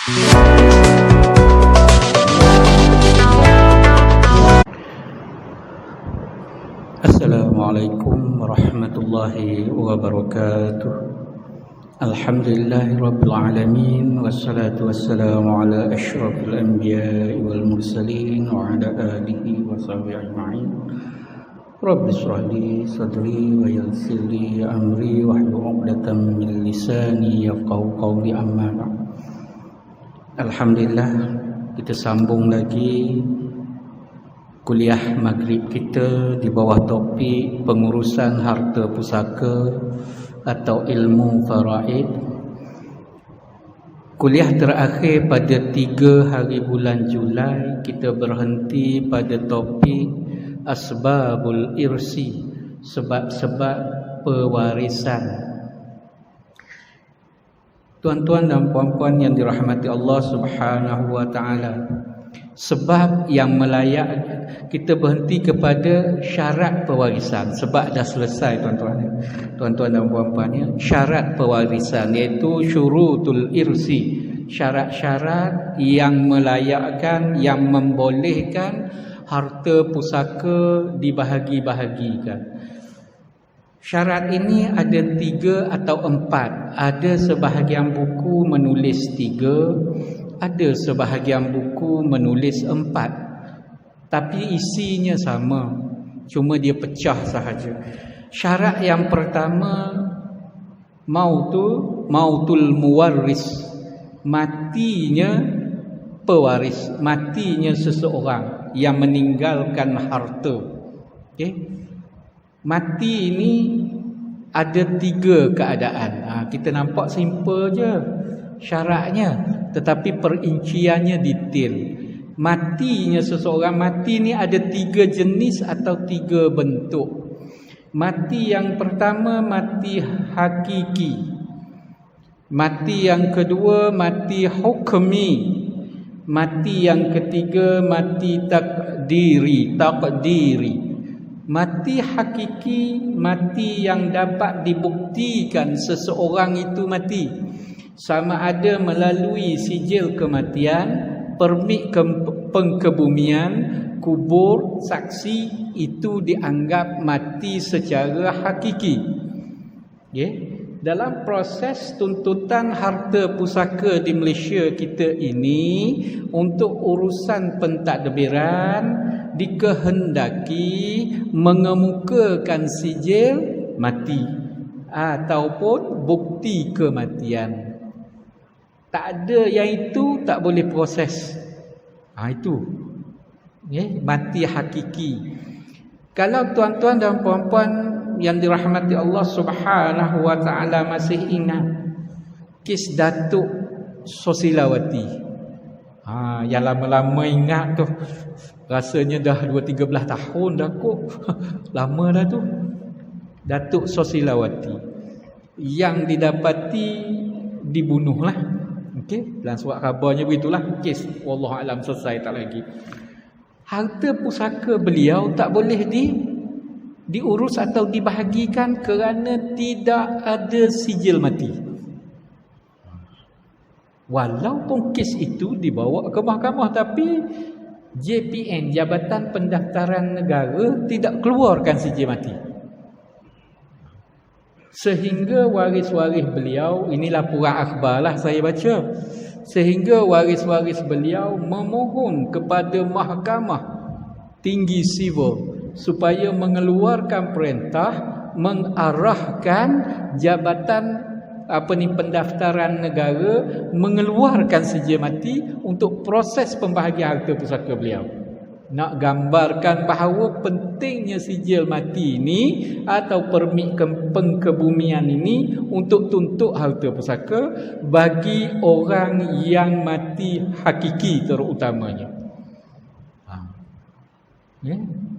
Assalamualaikum warahmatullahi wabarakatuh. Alhamdulillahi rabbil alamin, wassalatu wassalamu ala asyrafil anbiya'i wal mursalin wa ala alihi wa sahbihi ajma'in. Rabbi shrah li sadri wa yassir li amri wahlul 'uqdatam min lisani yafqahu qawli, amma ba'd. Alhamdulillah, kita sambung lagi kuliah maghrib kita di bawah topik pengurusan harta pusaka atau ilmu faraid. Kuliah terakhir pada 3 hari bulan Julai, kita berhenti pada topik asbabul irsi, sebab-sebab pewarisan. Tuan-tuan dan puan-puan yang dirahmati Allah Subhanahu wa taala, sebab yang melayak, kita berhenti kepada syarat pewarisan. Sebab dah selesai tuan-tuan dan puan-puan, syarat pewarisan, iaitu syurutul irsi, syarat-syarat yang melayakkan, yang membolehkan harta pusaka dibahagi-bahagikan. Syarat ini ada 3 atau 4. Ada sebahagian buku menulis 3, ada sebahagian buku menulis 4, tapi isinya sama, cuma dia pecah sahaja. Syarat yang pertama, mautul muwarris, matinya pewaris, matinya seseorang yang meninggalkan harta. Okey, mati ini ada 3 keadaan. Kita nampak simple je syaratnya, tetapi perinciannya detail. Matinya seseorang, mati ni ada 3 jenis atau 3 bentuk. Mati yang pertama, mati hakiki. Mati yang kedua, mati hukmi. Mati yang ketiga, mati takdiri. Mati hakiki, mati yang dapat dibuktikan seseorang itu mati, sama ada melalui sijil kematian, permit pengkebumian, kubur, saksi, itu dianggap mati secara hakiki. Dalam proses tuntutan harta pusaka di Malaysia kita ini, untuk urusan pentadbiran dikehendaki mengemukakan sijil mati ataupun bukti kematian. Tak ada yang itu, tak boleh proses. Itu mati hakiki. Kalau tuan-tuan dan puan-puan yang dirahmati Allah Subhanahu wa taala masih ingat kes Datuk Sosilawati, yang lama-lama ingat tu, rasanya dah 2-13 tahun dah kot. Lama dah tu. Datuk Sosilawati yang didapati dibunuhlah. Okey, dalam surat khabarnya begitulah kes. Wallahualam, selesai tak lagi. Harta pusaka beliau tak boleh diurus atau dibahagikan kerana tidak ada sijil mati. Walaupun kes itu dibawa ke mahkamah, tapi JPN, Jabatan Pendaftaran Negara, tidak keluarkan sijil mati. Sehingga waris-waris beliau, ini laporan akhbar lah saya baca, sehingga waris-waris beliau memohon kepada Mahkamah Tinggi Sivil supaya mengeluarkan perintah mengarahkan Jabatan Pendaftaran Negara mengeluarkan sijil mati untuk proses pembahagian harta pusaka beliau. Nak gambarkan bahawa pentingnya sijil mati ini atau permit pengkebumian ini untuk tuntut harta pusaka bagi orang yang mati hakiki terutamanya.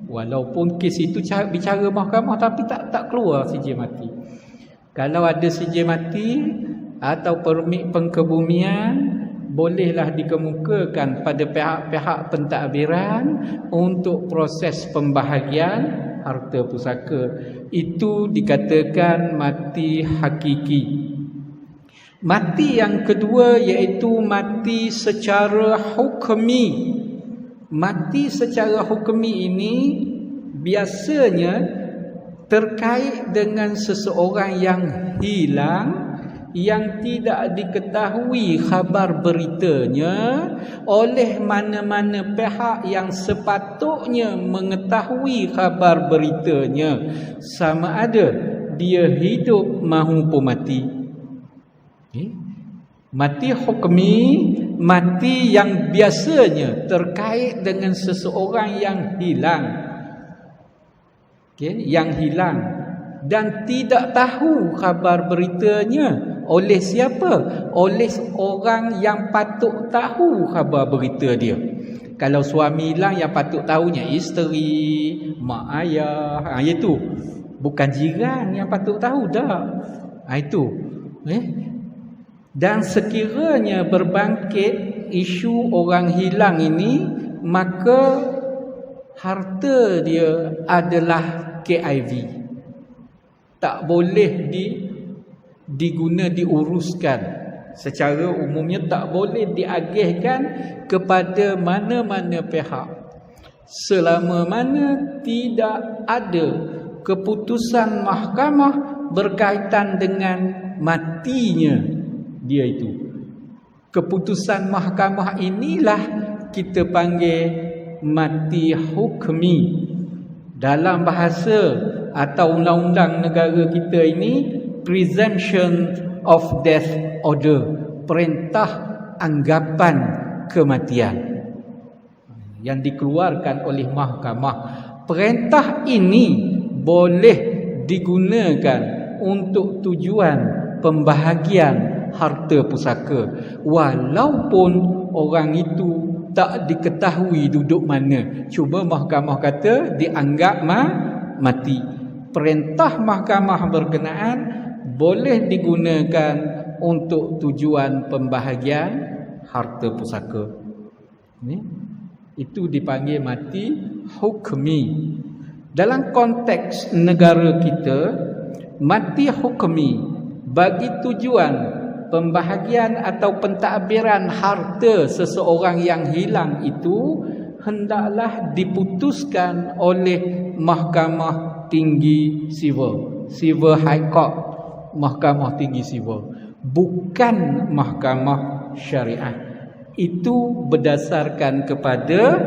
Walaupun kes itu bicara mahkamah, tapi tak keluar sijil mati. Kalau ada sijil mati atau permit pengkebumian, bolehlah dikemukakan pada pihak-pihak pentadbiran untuk proses pembahagian harta pusaka. Itu dikatakan mati hakiki. Mati yang kedua iaitu mati secara hukmi. Mati secara hukmi ini biasanya terkait dengan seseorang yang hilang, yang tidak diketahui khabar beritanya oleh mana-mana pihak yang sepatutnya mengetahui khabar beritanya, sama ada dia hidup maupun mati. Mati hukmi, mati yang biasanya terkait dengan seseorang yang hilang, yang hilang dan tidak tahu khabar beritanya oleh siapa? Oleh orang yang patut tahu khabar berita dia. Kalau suami hilang, yang patut tahunya isteri, mak ayah, itu bukan jiran yang patut tahu dah. Itu dan sekiranya berbangkit isu orang hilang ini, maka harta dia adalah KIV, tak boleh diuruskan secara umumnya, tak boleh diagihkan kepada mana-mana pihak selama mana tidak ada keputusan mahkamah berkaitan dengan matinya dia itu. Keputusan mahkamah inilah kita panggil mati hukmi. Dalam bahasa atau undang-undang negara kita ini, presumption of death order, perintah anggapan kematian yang dikeluarkan oleh mahkamah. Perintah ini boleh digunakan untuk tujuan pembahagian harta pusaka walaupun orang itu tak diketahui duduk mana. Cuma mahkamah kata dianggap mati. Perintah mahkamah berkenaan boleh digunakan untuk tujuan pembahagian harta pusaka. Itu dipanggil mati hukmi. Dalam konteks negara kita, mati hukmi bagi tujuan pembahagian atau pentadbiran harta seseorang yang hilang itu hendaklah diputuskan oleh Mahkamah Tinggi Civil, Civil High Court, Mahkamah Tinggi Civil, bukan Mahkamah Syariah. Itu berdasarkan kepada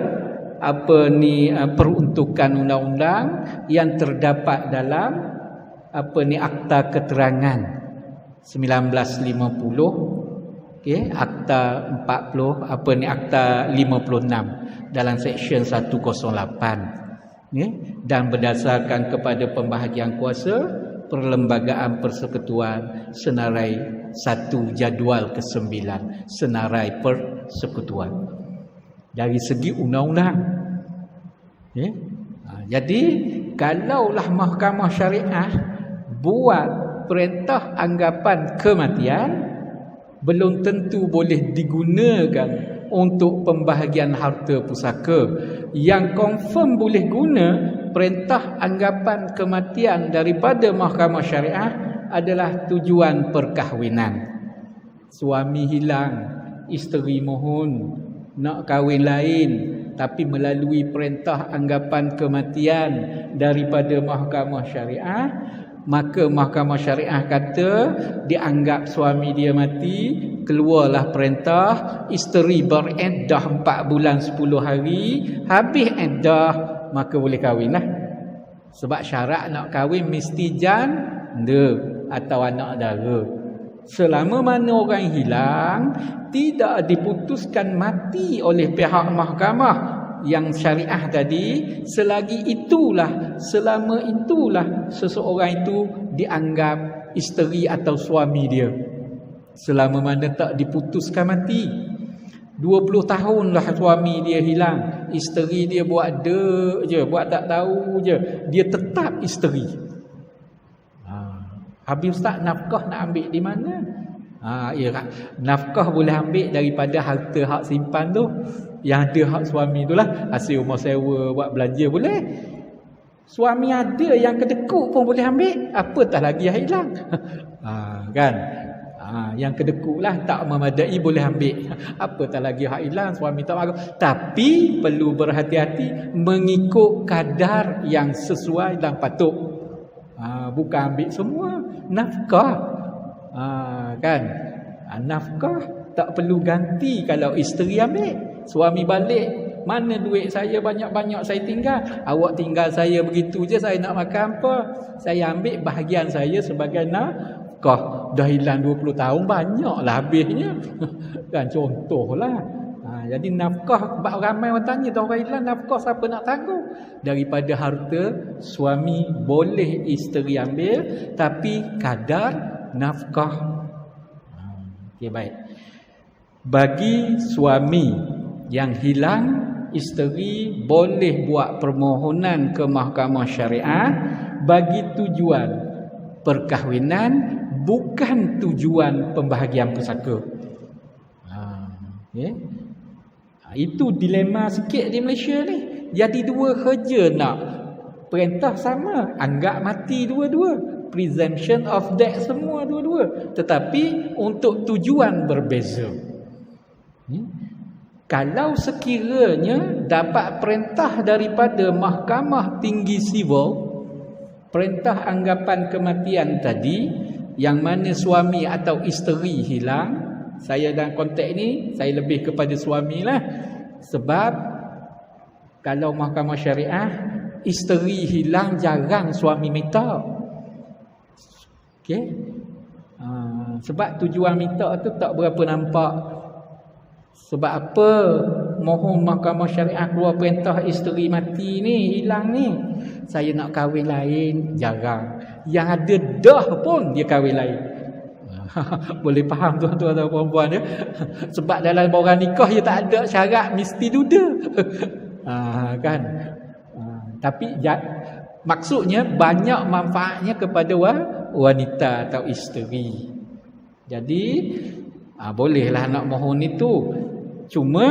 peruntukan undang-undang yang terdapat dalam Akta Keterangan 1950, Akta 40, Akta 56 dalam Seksyen 108, dan berdasarkan kepada pembahagian kuasa Perlembagaan Persekutuan Senarai 1 Jadual ke-9, Senarai Persekutuan. Dari segi undang-undang, jadi kalaulah Mahkamah Syariah buat perintah anggapan kematian, belum tentu boleh digunakan untuk pembahagian harta pusaka. Yang confirm boleh guna perintah anggapan kematian daripada Mahkamah Syariah adalah tujuan perkahwinan. Suami hilang, isteri mohon nak kahwin lain, tapi melalui perintah anggapan kematian daripada Mahkamah Syariah, maka Mahkamah Syariah kata dianggap suami dia mati, keluarlah perintah, isteri beriddah 4 bulan 10 hari, habis iddah maka boleh kahwinlah. Sebab syarat nak kahwin mesti janda atau anak dara. Selama mana orang hilang tidak diputuskan mati oleh pihak mahkamah yang syariah tadi, selama itulah seseorang itu dianggap isteri atau suami dia. Selama mana tak diputuskan mati. 20 tahunlah suami dia hilang, isteri dia buat dek je, buat tak tahu je, dia tetap isteri. Habis Ustaz, nafkah nak ambil di mana? Nafkah boleh ambil daripada harta hak simpan tu, yang ada hak suami tu lah. Hasil rumah sewa, buat belanja boleh. Suami ada yang kedekut pun boleh ambil, apatah lagi yang hilang. Kan? Yang kedekut lah, tak memadai boleh ambil. Apa tak lagi hak hilang, suami tak marah. Tapi perlu berhati-hati mengikut kadar yang sesuai dan patut. Bukan ambil semua. Nafkah. Kan? Nafkah tak perlu ganti kalau isteri ambil. Suami balik, mana duit saya banyak-banyak saya tinggal. Awak tinggal saya begitu je, saya nak makan apa? Saya ambil bahagian saya sebagai nafkah. Dah hilang 20 tahun, banyaklah habisnya. Kan contohlah. Jadi nafkah, ramai orang tanya, dah orang hilang nafkah siapa nak tanggung? Daripada harta suami boleh isteri ambil, tapi kadar nafkah. Okey, baik. Bagi suami yang hilang, isteri boleh buat permohonan ke mahkamah syariah bagi tujuan perkahwinan, bukan tujuan pembahagian pusaka. Okay. Itu dilema sikit di Malaysia ni. Jadi dua kerja nak. Perintah sama, anggap mati dua-dua. Presumption of death semua dua-dua. Tetapi untuk tujuan berbeza. Kalau sekiranya dapat perintah daripada Mahkamah Tinggi Sivil, perintah anggapan kematian tadi, yang mana suami atau isteri hilang, saya dalam konteks ni, saya lebih kepada suami lah. Sebab kalau mahkamah syariah, isteri hilang jarang suami minta. Okay? Sebab tujuan minta tu tak berapa nampak. Sebab apa mohon mahkamah syariah keluar perintah isteri mati ni, hilang ni, saya nak kahwin lain, jarang. Yang ada dah pun dia kahwin lain. Boleh faham tuan-tuan dan puan-puan ya? Sebab dalam borang nikah dia tak ada syarat mesti duda. Kan? Tapi maksudnya banyak manfaatnya kepada wanita atau isteri. Jadi bolehlah nak mohon itu. Cuma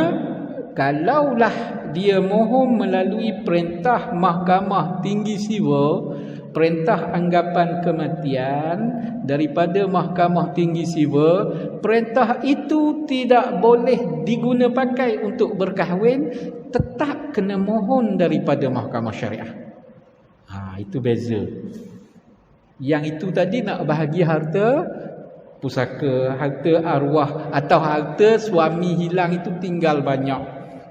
kalaulah dia mohon melalui perintah Mahkamah Tinggi Sivil, perintah anggapan kematian daripada Mahkamah Tinggi Sivil, perintah itu tidak boleh diguna pakai untuk berkahwin, tetap kena mohon daripada Mahkamah Syariah. Itu beza. Yang itu tadi nak bahagi harta pusaka, harta arwah atau harta suami hilang itu tinggal banyak.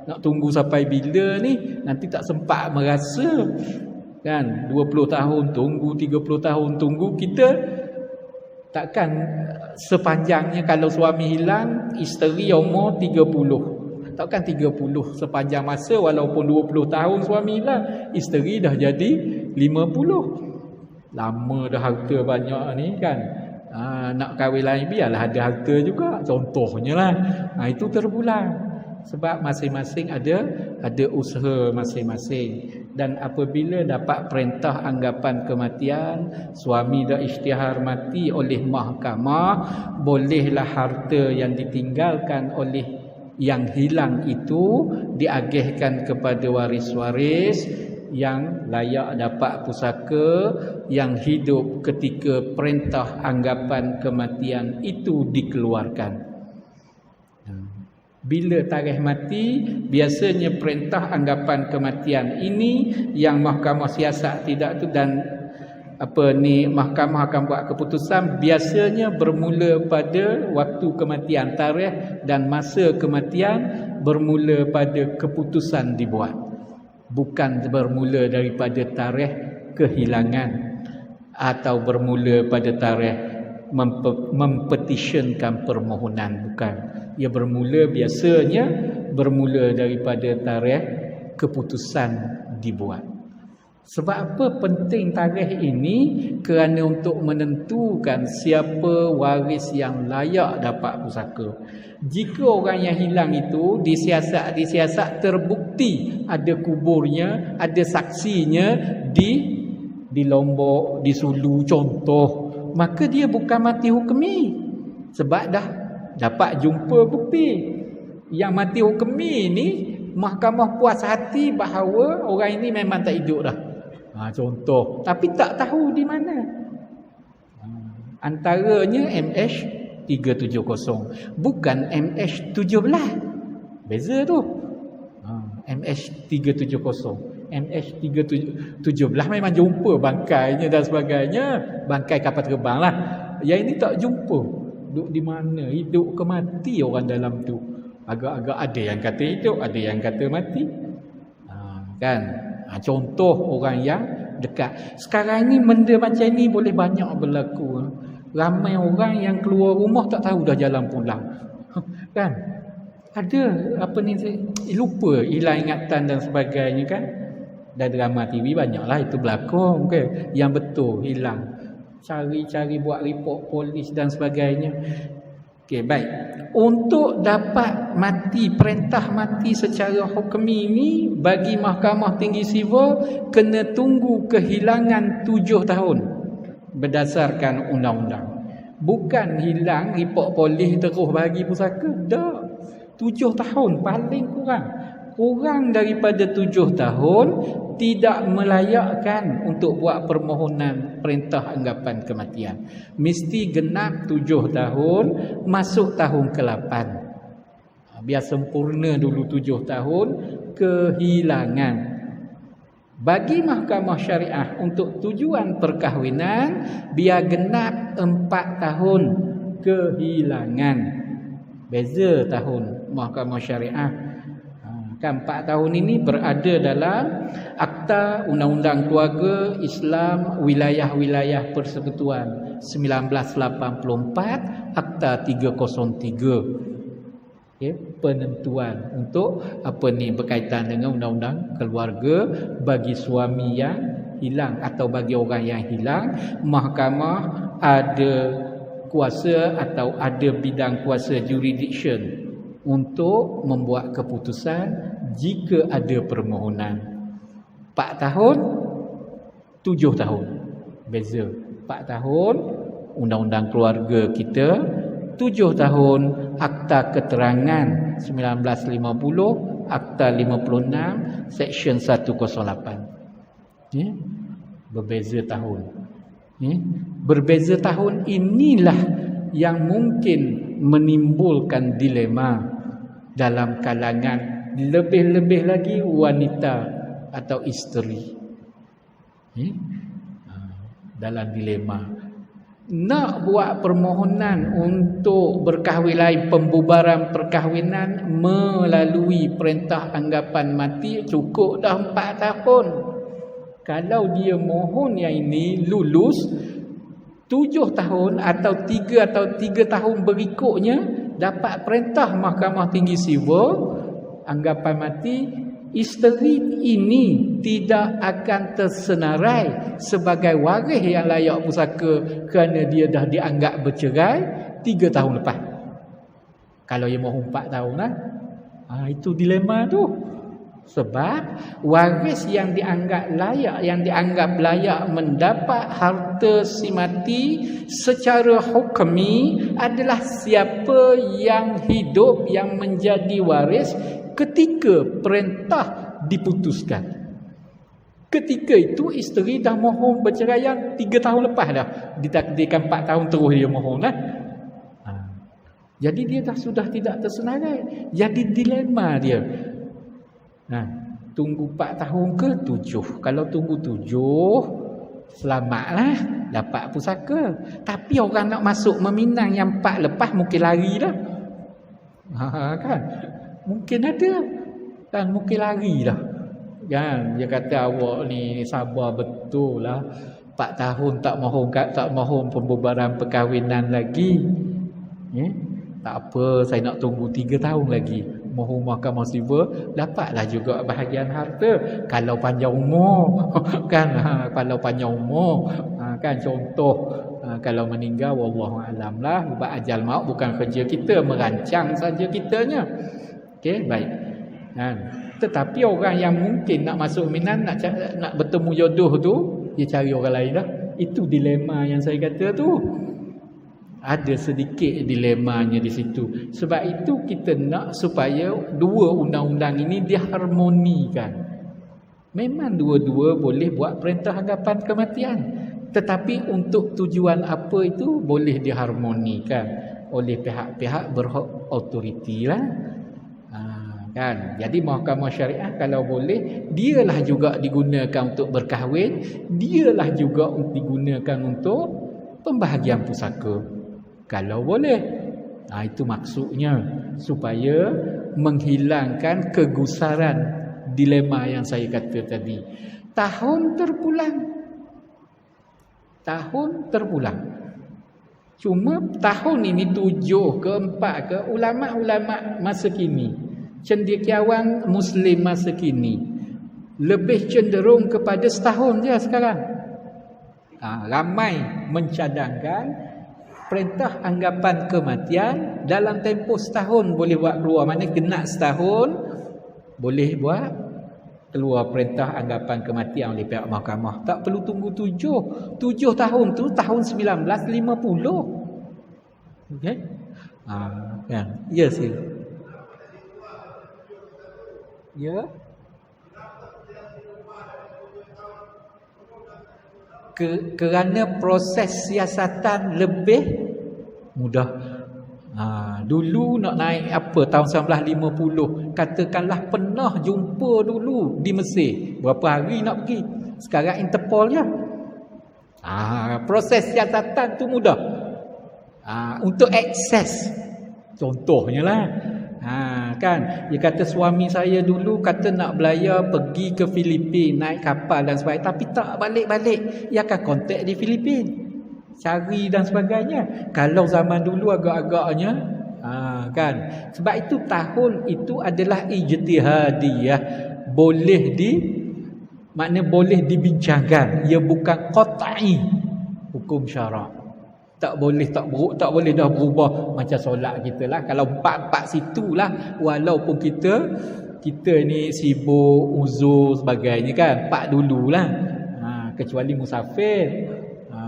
Nak tunggu sampai bila ni? Nanti tak sempat merasa. Kan? 20 tahun tunggu, 30 tahun tunggu. Kita takkan sepanjangnya kalau suami hilang, isteri umur 30. Takkan 30 sepanjang masa walaupun 20 tahun suami hilang, isteri dah jadi 50. Lama dah harta banyak ni kan. Nak kahwin lain biarlah ada harta juga, contohnya lah. Itu terpulang sebab masing-masing ada usaha masing-masing. Dan apabila dapat perintah anggapan kematian, suami dah isytihar mati oleh mahkamah, bolehlah harta yang ditinggalkan oleh yang hilang itu diagihkan kepada waris-waris yang layak dapat pusaka, yang hidup ketika perintah anggapan kematian itu dikeluarkan. Bila tarikh mati, biasanya perintah anggapan kematian ini yang mahkamah siasat tidak tu dan mahkamah akan buat keputusan, biasanya bermula pada waktu kematian, tarikh dan masa kematian bermula pada keputusan dibuat. Bukan bermula daripada tarikh kehilangan atau bermula pada tarikh mempetitionkan permohonan, bukan. Ia biasanya bermula daripada tarikh keputusan dibuat. Sebab apa penting tarikh ini? Kerana untuk menentukan siapa waris yang layak dapat pusaka. Jika orang yang hilang itu disiasat terbukti ada kuburnya, ada saksinya di Lombok, di Sulu contoh, maka dia bukan mati hukmi sebab dah dapat jumpa bukti. Yang mati hukmi ni mahkamah puas hati bahawa orang ini memang tak hidup dah. Contoh, tapi tak tahu di mana. Antaranya MH MH370, bukan MH17. Beza tu. MH370, MH317 memang jumpa bangkainya dan sebagainya, bangkai kapal terbang lah. Yang ini tak jumpa. Duduk di mana, hidup ke mati orang dalam tu. Agak-agak ada yang kata hidup, ada yang kata mati. Kan? Contoh orang yang dekat. Sekarang ni benda macam ni boleh banyak berlaku. Ramai orang yang keluar rumah tak tahu dah jalan pulang. Kan? Ada apa ni, lupa, hilang ingatan dan sebagainya kan. Dan drama TV banyaklah itu berlaku. Okay? Yang betul hilang. Cari-cari buat report polis dan sebagainya. Okey, baik. Untuk dapat mati, perintah mati secara hukmi ini bagi Mahkamah Tinggi Sivil kena tunggu kehilangan 7 tahun berdasarkan undang-undang. Bukan hilang report polis terus bagi pusaka. Tak. 7 tahun paling kurang. Kurang daripada 7 tahun tidak melayakkan untuk buat permohonan perintah anggapan kematian. Mesti genap 7 tahun, masuk tahun ke-8. Biar sempurna dulu 7 tahun, kehilangan. Bagi mahkamah syariah untuk tujuan perkahwinan, biar genap 4 tahun, kehilangan. Beza tahun mahkamah syariah. Kan 4 tahun ini berada dalam Akta Undang-Undang Keluarga Islam Wilayah-Wilayah Persekutuan 1984, Akta 303. Okay, penentuan untuk apa ni berkaitan dengan undang-undang keluarga bagi suami yang hilang atau bagi orang yang hilang, mahkamah ada kuasa atau ada bidang kuasa jurisdiction untuk membuat keputusan jika ada permohonan. 4 tahun, 7 tahun. Beza. 4 tahun undang-undang keluarga kita, 7 tahun Akta Keterangan 1950, Akta 56, Seksyen 108. Berbeza tahun. Berbeza tahun inilah yang mungkin menimbulkan dilema dalam kalangan lebih-lebih lagi wanita atau isteri. Dalam dilema nak buat permohonan untuk berkahwin, pembubaran perkahwinan melalui perintah anggapan mati, cukup dah 4 tahun. Kalau dia mohon yang ini lulus 7 tahun atau 3 tahun berikutnya dapat perintah Mahkamah Tinggi Sivil anggapan mati, isteri ini tidak akan tersenarai sebagai waris yang layak pusaka kerana dia dah dianggap bercerai 3 tahun lepas. Kalau dia mohon 4 tahun lah. Itu dilema tu. Sebab waris yang dianggap layak mendapat harta si mati secara hukmi adalah siapa yang hidup yang menjadi waris ketika perintah diputuskan. Ketika itu isteri dah mohon berceraian 3 tahun lepas dah. Ditakdirkan 4 tahun terus dia mohon lah. Jadi dia dah sudah tidak tersenarai. Jadi dilema dia. Tunggu 4 tahun ke 7? Kalau tunggu 7, selamatlah, dapat pusaka. Tapi orang nak masuk meminang yang 4 lepas mungkin lari dah. Kan? Mungkin ada. Kan mungkin lari dah. Kan? Dia kata awak ni sabar betul lah. 4 tahun tak mohon pembubaran perkahwinan lagi. Tak apa, saya nak tunggu 3 tahun lagi. Mohon Mahkamah Sivil, dapatlah juga bahagian harta kalau panjang umur. Kan? Kalau panjang umur, kan contoh kalau meninggal wallahu alam lah, sebab ajal maut bukan kerja kita, merancang saja kitanya. Okey, baik. Tetapi orang yang mungkin nak masuk minan, nak bertemu jodoh tu, dia cari orang lain dah. Itu dilema yang saya kata tu. Ada sedikit dilemanya di situ. Sebab itu kita nak supaya dua undang-undang ini diharmonikan. Memang dua-dua boleh buat perintah anggapan kematian, tetapi untuk tujuan apa itu boleh diharmonikan. oleh pihak-pihak berautoriti lah. Kan? Jadi mahkamah syariah kalau boleh, dialah juga digunakan untuk berkahwin, dialah juga digunakan untuk pembahagian pusaka. Kalau boleh. Itu maksudnya, supaya menghilangkan kegusaran dilema yang saya kata tadi. Tahun terpulang. Cuma tahun ini 7 ke 4 ke, ulama-ulama masa kini, cendekiawan Muslim masa kini lebih cenderung kepada setahun je sekarang. Ramai mencadangkan perintah anggapan kematian dalam tempoh setahun boleh buat keluar. Maknanya genap setahun boleh buat keluar perintah anggapan kematian oleh pihak mahkamah. Tak perlu tunggu 7 tahun tu tahun 1950. Okey? Kan? Ya sih. Ya. Kerana proses siasatan lebih mudah. Dulu nak naik apa tahun 1950, katakanlah pernah jumpa dulu di Mesir, berapa hari nak pergi. Sekarang Interpol je. Proses siasatan tu mudah. Untuk akses, contohnya lah, kan, dia kata suami saya dulu kata nak belayar pergi ke Filipina, naik kapal dan sebagainya, tapi tak balik-balik. Dia akan kontak di Filipina, cari dan sebagainya. Kalau zaman dulu agak-agaknya, kan, sebab itu tahun itu adalah ijtihadiyah, maknanya boleh dibincangkan. Ia bukan qat'i hukum syarak. Tak boleh dah berubah macam solat kita lah. Kalau 4 situlah, walaupun kita ni sibuk uzur sebagainya kan, 4 dululah. Kecuali musafir,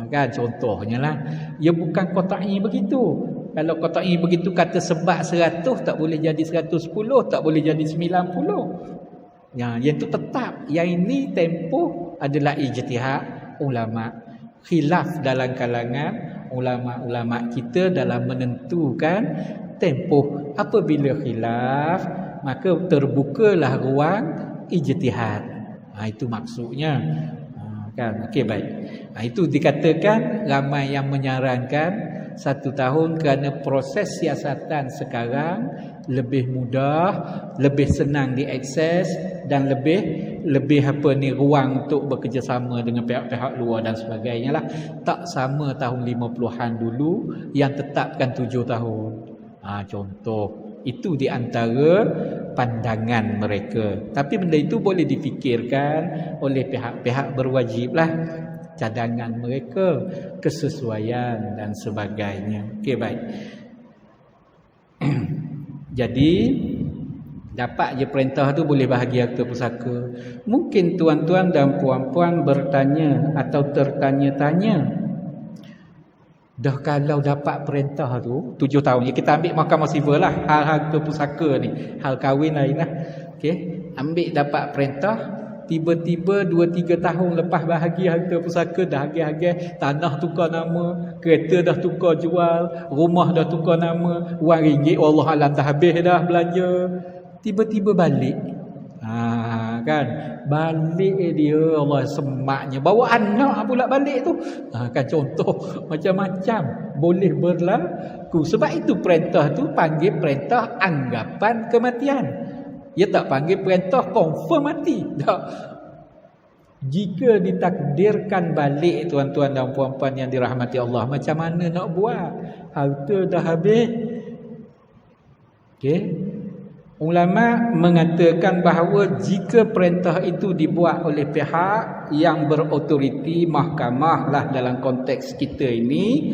kan, contohnya lah. Ia bukan qat'i begitu. Kalau qat'i begitu kata sebab 100 tak boleh jadi 110, tak boleh jadi 90. Yang itu tetap. Yang ini tempoh adalah ijtihad ulama. Khilaf dalam kalangan ulama-ulama kita dalam menentukan tempoh. Apabila khilaf, maka terbukalah ruang ijtihad. Itu maksudnya. Kan? Okey, baik. Itu dikatakan ramai yang menyarankan 1 tahun kerana proses siasatan sekarang lebih mudah, lebih senang diakses dan lebih ruang untuk bekerjasama dengan pihak-pihak luar dan sebagainya lah. Tak sama tahun 50-an dulu yang tetapkan 7 tahun. Contoh, itu di antara pandangan mereka. Tapi benda itu boleh difikirkan oleh pihak-pihak berwajib lah. Cadangan mereka, kesesuaian dan sebagainya. Okey, baik. Jadi dapat je perintah tu boleh bahagi harta pusaka. Mungkin tuan-tuan dan puan-puan bertanya atau tertanya-tanya, dah kalau dapat perintah tu 7 tahun, ya kita ambil mahkamah sivil lah, hal harta pusaka ni, hal kahwin lain lah. Okey, ambil dapat perintah, tiba-tiba 2-3 tahun lepas bahagi harta pusaka, dah hagi-hagi tanah tukar nama, kereta dah tukar jual, rumah dah tukar nama, wang ringgit Allah alam dah habis dah belanja. Tiba-tiba balik, kan, balik dia, Allah semaknya, bawa anak pula balik tu, kan, contoh macam-macam boleh berlaku. Sebab itu perintah tu panggil perintah anggapan kematian. Dia tak panggil perintah confirm mati. Tak. Jika ditakdirkan balik, tuan-tuan dan puan-puan yang dirahmati Allah, macam mana nak buat? Harta dah habis. Okey. Ulama mengatakan bahawa jika perintah itu dibuat oleh pihak yang berautoriti, mahkamah lah dalam konteks kita ini,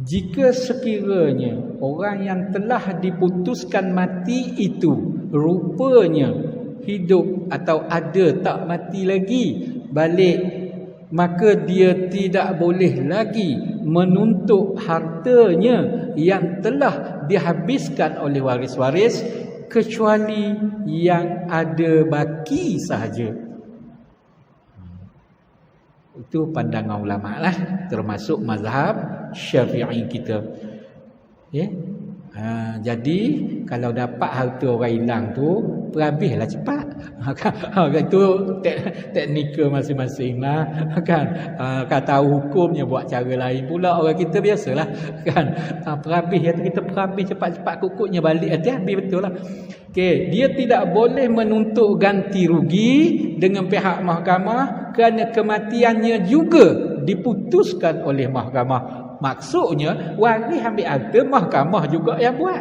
jika sekiranya orang yang telah diputuskan mati itu rupanya hidup atau ada tak mati lagi balik, maka dia tidak boleh lagi menuntut hartanya yang telah dihabiskan oleh waris-waris, kecuali yang ada baki sahaja. Itu pandangan ulama lah, termasuk mazhab Syafi'i kita. Jadi kalau dapat harta orang hilang tu, berhabislah cepat. Itu teknikal masing-masing lah kan. Tahu hukumnya buat cara lain pula. Orang kita biasalah kan. Perhabis kita perhabis cepat-cepat kukutnya balik habis betul lah. Okey, dia tidak boleh menuntut ganti rugi dengan pihak mahkamah kerana kematiannya juga diputuskan oleh mahkamah. Maksudnya waris ambil harta, mahkamah juga yang buat.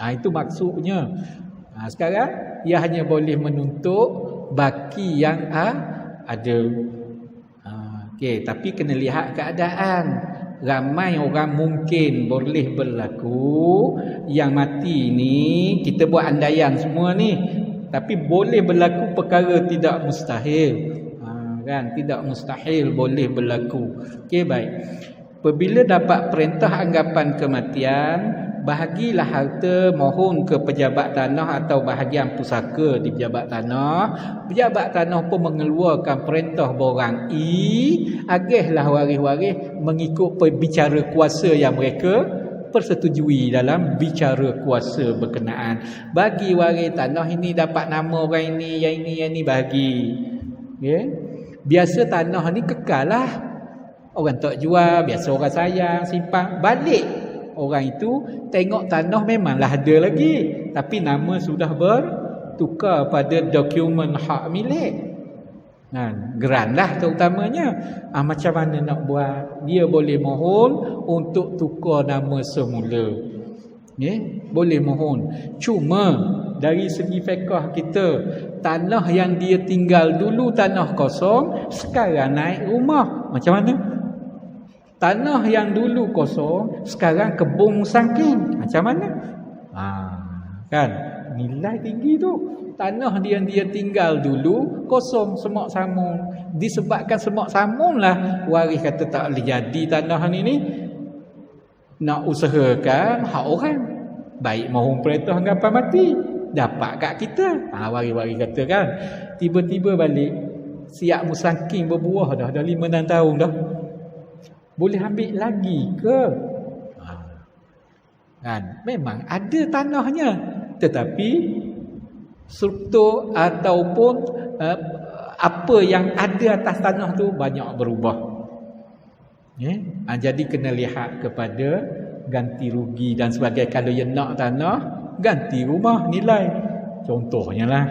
Itu maksudnya. Sekarang ia hanya boleh menuntut baki yang ada. Okey, tapi kena lihat keadaan. Ramai orang mungkin boleh berlaku yang mati ni, kita buat andaian semua ni, tapi boleh berlaku perkara tidak mustahil. Kan, tidak mustahil boleh berlaku. Okey, baik. Apabila dapat perintah anggapan kematian, bahagilah harta mohon ke pejabat tanah atau bahagian pusaka di pejabat tanah. Pejabat tanah pun mengeluarkan perintah borang agihlah waris-waris mengikut bicara kuasa yang mereka persetujui dalam bicara kuasa berkenaan. Bagi waris tanah ini dapat nama orang ini, yang ini bagi. Biasa tanah ni kekal lah. Orang tak jual, biasa orang sayang, simpan. Balik orang itu tengok tanah memanglah ada lagi, tapi nama sudah bertukar pada dokumen hak milik. Geran lah terutamanya. Macam mana nak buat? Dia boleh mohon untuk tukar nama semula. Boleh mohon. Cuma dari segi fiqh kita, tanah yang dia tinggal dulu tanah kosong, sekarang naik rumah. Macam mana? Tanah yang dulu kosong, sekarang kebun sangking. Macam mana? Kan? Nilai tinggi tu. Tanah dia tinggal dulu kosong, semak samun. Disebabkan semak samun lah waris kata tak boleh jadi tanah ni nak usahakan hak orang. Baik mohon perintah anggapan mati, dapat kat kita. Waris-waris kata kan, tiba-tiba balik siap musangking berbuah dah 5-6 tahun dah. Boleh ambil lagi ke? Kan? Memang ada tanahnya, tetapi struktur ataupun apa yang ada atas tanah tu banyak berubah. Jadi kena lihat kepada ganti rugi dan sebagainya. Kalau yang nak tanah, ganti rumah nilai. Contohnya lah.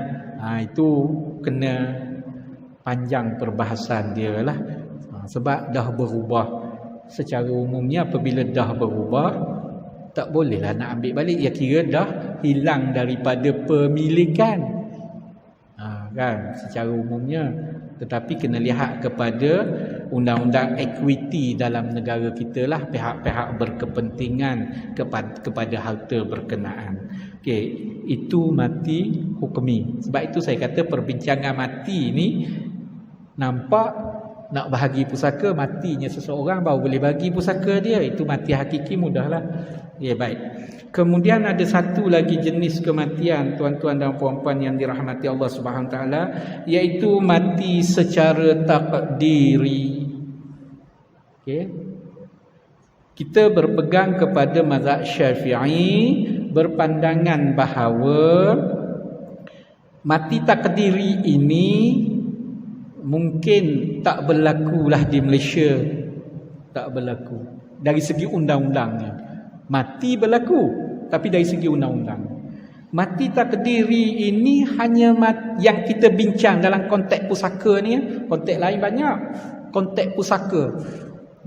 Itu kena panjang perbahasan dia lah. Sebab dah berubah. Secara umumnya apabila dah berubah, tak bolehlah nak ambil balik. Ya kira dah hilang daripada pemilikan. Kan, secara umumnya. Tetapi kena lihat kepada undang-undang equity dalam negara kita lah, pihak-pihak berkepentingan kepada harta berkenaan. Okey, itu mati hukmi. Sebab itu saya kata perbincangan mati ni nampak nak bahagi pusaka, matinya seseorang baru boleh bagi pusaka dia. Itu mati hakiki mudahlah. Baik. Kemudian ada satu lagi jenis kematian, tuan-tuan dan puan-puan yang dirahmati Allah Subhanahu taala, iaitu mati secara takdiri. Kita berpegang kepada mazhab Syafi'i, berpandangan bahawa mati takdiri ini mungkin tak berlakulah di Malaysia. Tak berlaku dari segi undang-undangnya. Mati berlaku, tapi dari segi undang-undang. Mati takdiri ini hanya yang kita bincang dalam konteks pusaka ni. Konteks lain banyak. Konteks pusaka.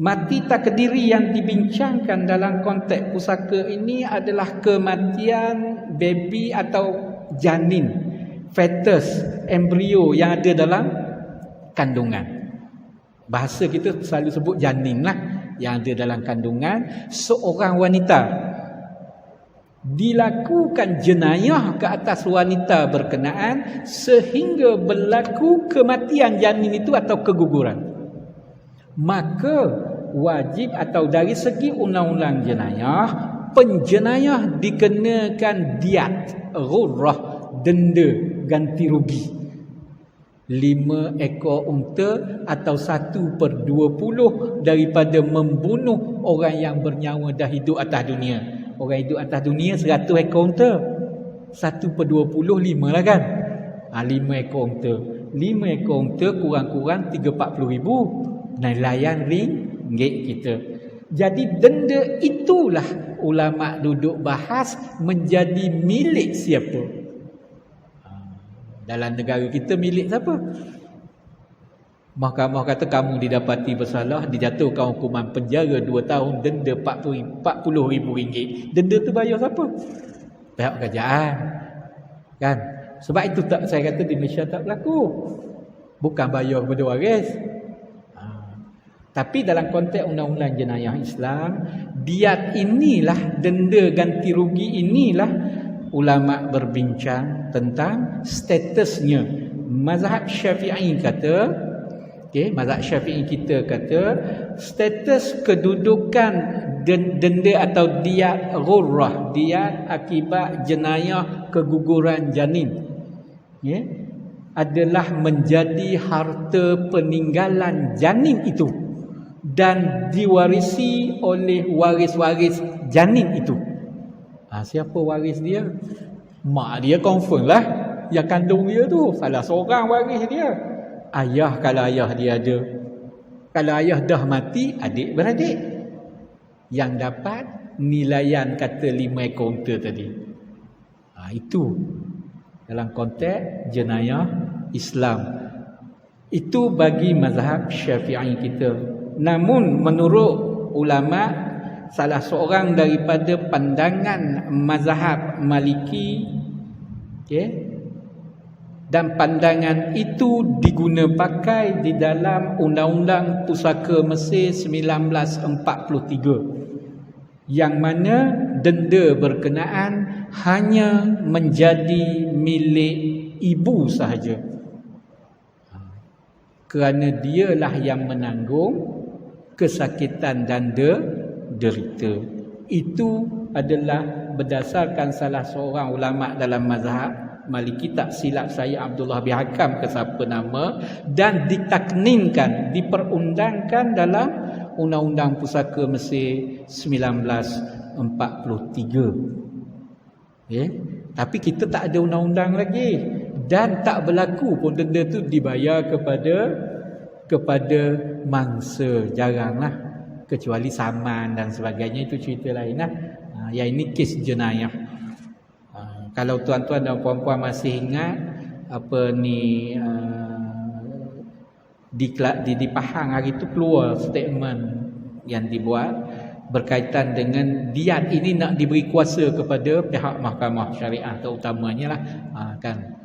Mati takdiri yang dibincangkan dalam konteks pusaka ini adalah kematian baby atau janin, fetus, embrio yang ada dalam kandungan. Bahasa kita selalu sebut janin lah, yang ada dalam kandungan seorang wanita. Dilakukan jenayah ke atas wanita berkenaan sehingga berlaku kematian janin itu atau keguguran. Maka wajib atau dari segi undang-undang jenayah, penjenayah dikenakan diat, ghurrah, denda, ganti rugi. 5 ekor unta atau 1/20 daripada membunuh orang yang bernyawa dah hidup atas dunia. orang hidup atas dunia 100 ekor unta. 1/25 lah kan. 5 ekor unta. 5 ekor unta kurang-kurang 340 ribu. Nilaian ringgit kita. Jadi benda itulah ulama duduk bahas menjadi milik siapa. Dalam negara kita milik siapa? Mahkamah kata kamu didapati bersalah, dijatuhkan hukuman penjara 2 tahun, denda 40 ribu ringgit. Denda tu bayar siapa? Pihak kerajaan. Kan? Sebab itu tak saya kata di Malaysia tak berlaku. Bukan bayar kepada waris. Tapi dalam konteks undang-undang jenayah Islam, diat inilah, denda ganti rugi inilah ulama berbincang tentang statusnya. Mazhab Syafi'i kata, mazhab Syafi'i kita kata, status kedudukan denda atau diat ghurrah, diat akibat jenayah keguguran janin, adalah menjadi harta peninggalan janin itu dan diwarisi oleh waris-waris janin itu. Siapa waris dia? Mak dia confirm lah. Yang kandung dia tu salah seorang waris dia. Ayah kalau ayah dia ada. Kalau ayah dah mati, adik-beradik yang dapat nilaian kata 5 ekor unta tadi. Itu dalam konteks jenayah Islam. Itu bagi mazhab Syafi'i kita. Namun menurut ulama, salah seorang daripada pandangan mazhab Maliki, dan pandangan itu diguna pakai di dalam Undang-Undang Pusaka Mesir 1943, yang mana denda berkenaan hanya menjadi milik ibu sahaja, kerana dialah yang menanggung kesakitan dan derita. Itu adalah berdasarkan salah seorang ulama dalam mazhab Maliki, tak silap saya Abdullah bin Hakam ke siapa nama, dan ditakninkan, diperundangkan dalam Undang-Undang Pusaka Mesir 1943. Tapi kita tak ada undang-undang lagi, dan tak berlaku pun denda tu dibayar kepada mangsa, jaranglah, kecuali saman dan sebagainya, itu cerita lain lah. Yang ini kes jenayah. Kalau tuan-tuan dan puan-puan masih ingat di Pahang hari itu keluar statement yang dibuat berkaitan dengan diat ini nak diberi kuasa kepada pihak mahkamah syariah terutamanya lah, kan.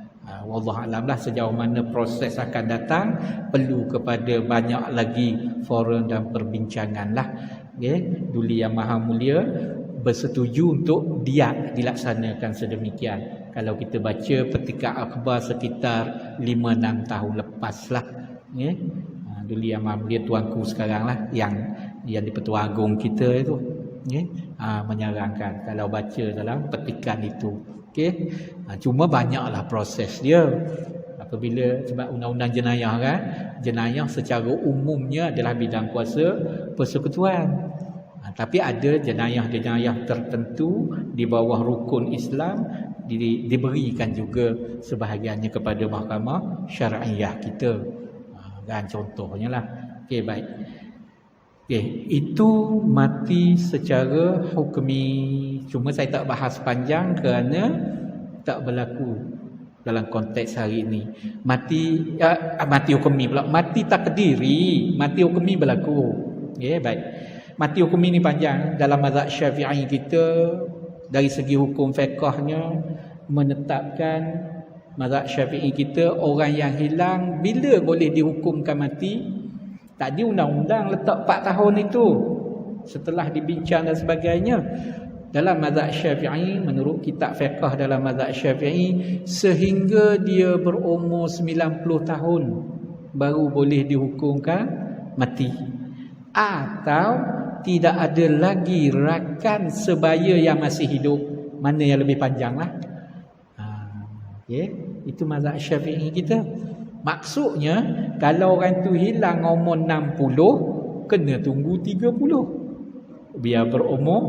Wallahualam lah sejauh mana proses akan datang, perlu kepada banyak lagi forum dan perbincangan lah. Duli Yang Maha Mulia bersetuju untuk diat dilaksanakan sedemikian. Kalau kita baca petikan akhbar sekitar 5-6 tahun lepas lah, Duli Yang Maha Mulia tuanku sekarang lah, yang di-Pertuan Agong kita itu, menyarankan kalau baca dalam petikan itu. Cuma banyaklah proses dia. Apabila, sebab undang-undang jenayah kan, jenayah secara umumnya adalah bidang kuasa persekutuan. Tapi ada jenayah-jenayah tertentu di bawah rukun Islam diberikan juga sebahagiannya kepada mahkamah syariah kita. Dan contohnya lah. Baik. Itu mati secara hukmi. Cuma saya tak bahas panjang kerana tak berlaku dalam konteks hari ini. Mati hukmi pula. Mati takdiri, mati hukmi berlaku. Baik. Mati hukmi ni panjang. Dalam mazhab Syafi'i kita, dari segi hukum fiqhnya, menetapkan mazhab Syafi'i kita, orang yang hilang bila boleh dihukumkan mati. Tadi undang-undang letak 4 tahun itu, setelah dibincang dan sebagainya. Dalam mazhab Syafi'i, menurut kitab fiqh dalam mazhab Syafi'i, sehingga dia berumur 90 tahun baru boleh dihukumkan mati. Atau tidak ada lagi rakan sebaya yang masih hidup. Mana yang lebih panjang lah. Itu mazhab Syafi'i kita. Maksudnya, kalau orang tu hilang umur 60, kena tunggu 30. Biar berumur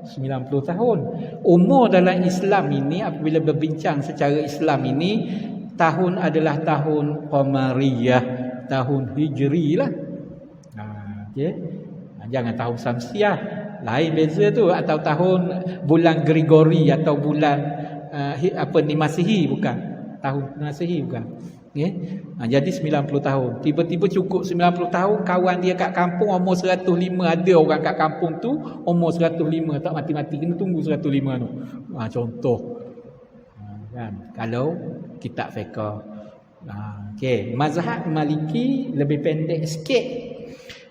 90 tahun. Umur dalam Islam ini, apabila berbincang secara Islam ini, tahun adalah tahun Qamariyah, tahun Hijri lah. Okay. Jangan tahun Samsiah, lain beza tu. Atau tahun bulan Gregory atau bulan Masihi, bukan. Tahun Masihi bukan. Okay. Jadi 90 tahun. Tiba-tiba cukup 90 tahun, kawan dia kat kampung umur 105. Ada orang kat kampung tu umur 105, tak mati-mati, kena tunggu 105 tu. Contoh. Kan? Kalau kitab fiqh. Okey, mazhab Maliki lebih pendek sikit.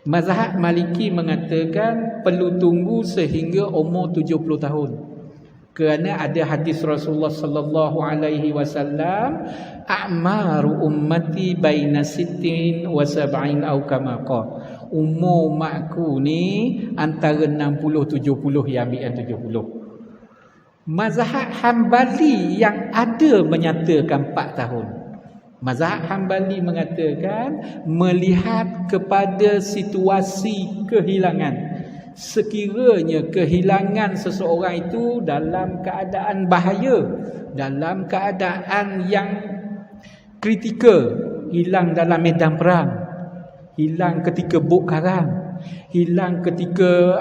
Mazhab Maliki mengatakan perlu tunggu sehingga umur 70 tahun. Kerana ada hadis Rasulullah sallallahu alaihi wasallam, a'maru ummati baina sittin wa sab'in au kama qala. Umur umatku ni antara 60 70, yang ambil yang 70. Mazhab Hambali yang ada menyatakan 4 tahun. Mazhab Hambali mengatakan melihat kepada situasi kehilangan. Sekiranya kehilangan seseorang itu dalam keadaan bahaya, dalam keadaan yang kritikal, hilang dalam medan perang, hilang ketika buk karang, hilang ketika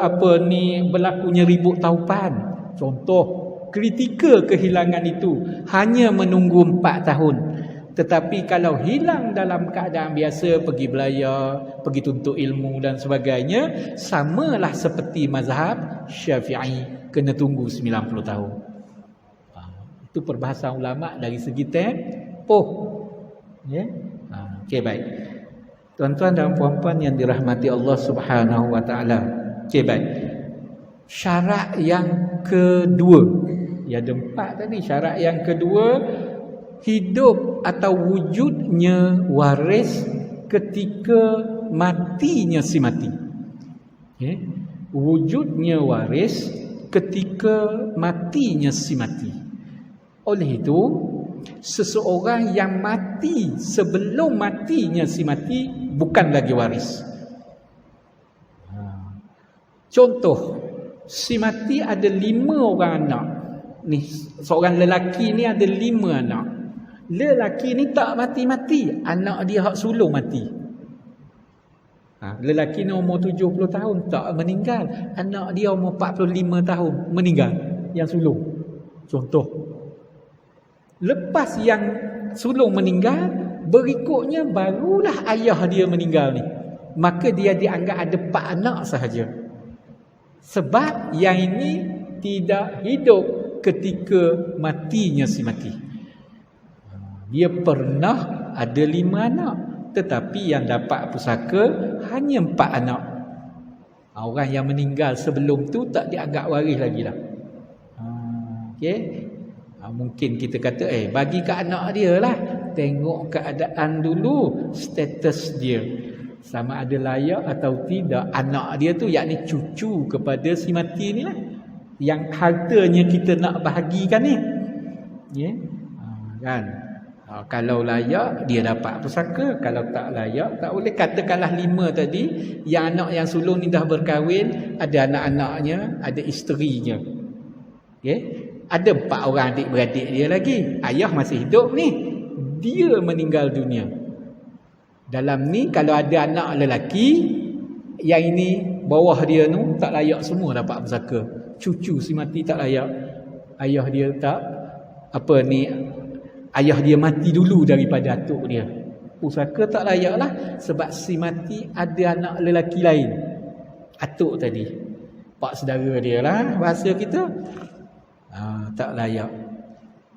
berlakunya ribut taupan. Contoh, kritikal kehilangan itu hanya menunggu 4 tahun. Tetapi kalau hilang dalam keadaan biasa, pergi belayar, pergi tuntut ilmu dan sebagainya, samalah seperti mazhab Syafi'i, kena tunggu 90 tahun. Itu perbahasan ulama dari segi tempoh. Ya. Okey, baik. Tuan-tuan dan puan-puan yang dirahmati Allah Subhanahu wa taala. Okey, baik. Syarat yang kedua. Ya, ada 4 tadi. Syarat yang kedua, hidup atau wujudnya waris ketika matinya si mati. Okay. Wujudnya waris ketika matinya si mati. Oleh itu, seseorang yang mati sebelum matinya si mati bukan lagi waris. Contoh, si mati ada 5 orang anak. Ni seorang lelaki ni ada 5 anak. Lelaki ni tak mati-mati, anak dia hak sulung mati. Lelaki ni umur 70 tahun tak meninggal, anak dia umur 45 tahun meninggal, yang sulung. Contoh. Lepas yang sulung meninggal, berikutnya barulah ayah dia meninggal ni. Maka dia dianggap ada 4 anak sahaja. Sebab yang ini tidak hidup ketika matinya si mati. Dia pernah ada 5 anak, tetapi yang dapat pusaka hanya 4 anak. Orang yang meninggal sebelum tu tak dianggap waris lagi lah. Okay. Mungkin kita kata bagi ke anak dia lah. Tengok keadaan dulu, status dia, sama ada layak atau tidak. Anak dia tu yakni cucu kepada si mati ni lah, yang hartanya kita nak bahagikan ni. Yeah. Kan? Kalau layak dia dapat pusaka, kalau tak layak tak boleh. Katakanlah 5 tadi, yang anak yang sulung ni dah berkahwin, ada anak-anaknya, ada isterinya. Okay? Ada 4 orang adik-beradik dia lagi. Ayah masih hidup ni, dia meninggal dunia. Dalam ni kalau ada anak lelaki, yang ini bawah dia tu tak layak semua dapat pusaka. Cucu si mati tak layak, ayah dia tak ayah dia mati dulu daripada atuk dia, pusaka tak layak lah. Sebab si mati ada anak lelaki lain, atuk tadi, pak saudara dia lah bahasa kita. Tak layak.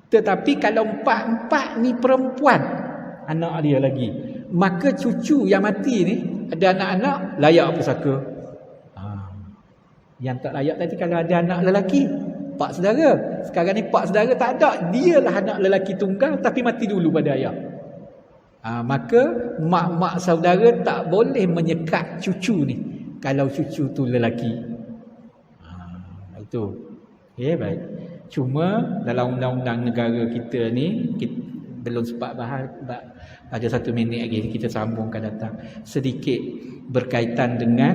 Tetapi kalau 4 ni perempuan, anak dia lagi, maka cucu yang mati ni ada anak-anak, layak pusaka. Yang tak layak tadi kalau ada anak lelaki, pak saudara. Sekarang ni pak saudara tak ada, dialah anak lelaki tunggal tapi mati dulu pada ayah. Maka mak-mak saudara tak boleh menyekat cucu ni kalau cucu tu lelaki. Itu. Okay, baik. Cuma dalam undang-undang negara kita ni, kita belum sempat bahas, ada 1 minit lagi kita sambung akan datang. Sedikit berkaitan dengan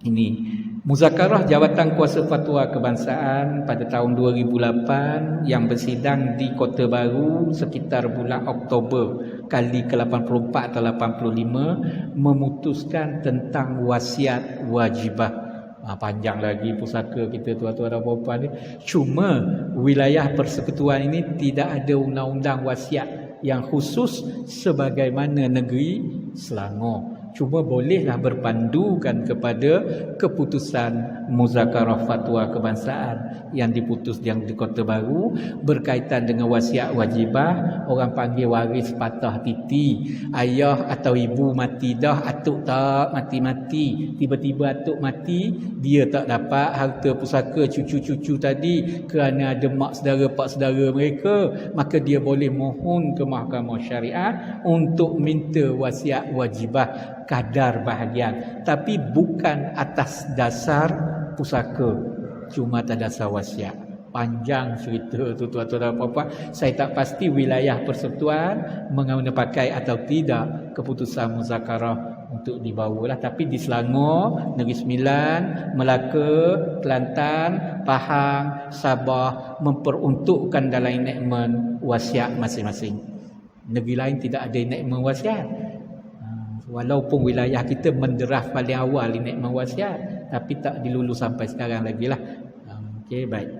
ini. Muzakarah Jabatan Kuasa Fatwa Kebangsaan pada tahun 2008 yang bersidang di Kota Baru sekitar bulan Oktober kali ke-84 atau 85 memutuskan tentang wasiat wajibah. Panjang lagi pusaka kita tuan-tuan dan puan-puan ni. Cuma wilayah persekutuan ini tidak ada undang-undang wasiat yang khusus sebagaimana negeri Selangor. Cuma bolehlah berpandukan kepada keputusan Muzakarah Fatwa Kebangsaan yang diputus di Kota Baru berkaitan dengan wasiat wajibah. Orang panggil waris patah titi. Ayah atau ibu mati dah, atuk tak mati-mati. Tiba-tiba atuk mati, dia tak dapat harta pusaka cucu-cucu tadi kerana ada mak saudara, pak saudara mereka. Maka dia boleh mohon ke Mahkamah Syariat untuk minta wasiat wajibah kadar bahagian, tapi bukan atas dasar pusaka, cuma atas dasar wasiat. Panjang cerita tu tuan-tuan dan puan-puan. Saya tak pasti wilayah persekutuan mengguna pakai atau tidak keputusan muzakarah untuk dibawalah, tapi di Selangor, Negeri Sembilan, Melaka, Kelantan, Pahang, Sabah memperuntukkan dalam enactment wasiat masing-masing. Negeri lain tidak ada enactment wasiat. Walaupun wilayah kita menderaf paling awal enactment wasiat, tapi tak dilulu sampai sekarang lagi lah. Okey, baik.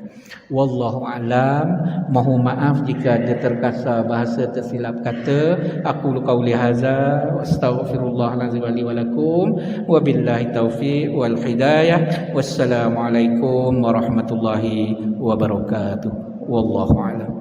Wallahu a'lam. Mohon maaf jika ada terkasar bahasa tersilap kata. Aku qauli hadza wa astaghfirullahalazim li wa lakum wa billahi taufiq wal hidayah. Wassalamualaikum warahmatullahi wabarakatuh. Wallahu a'lam.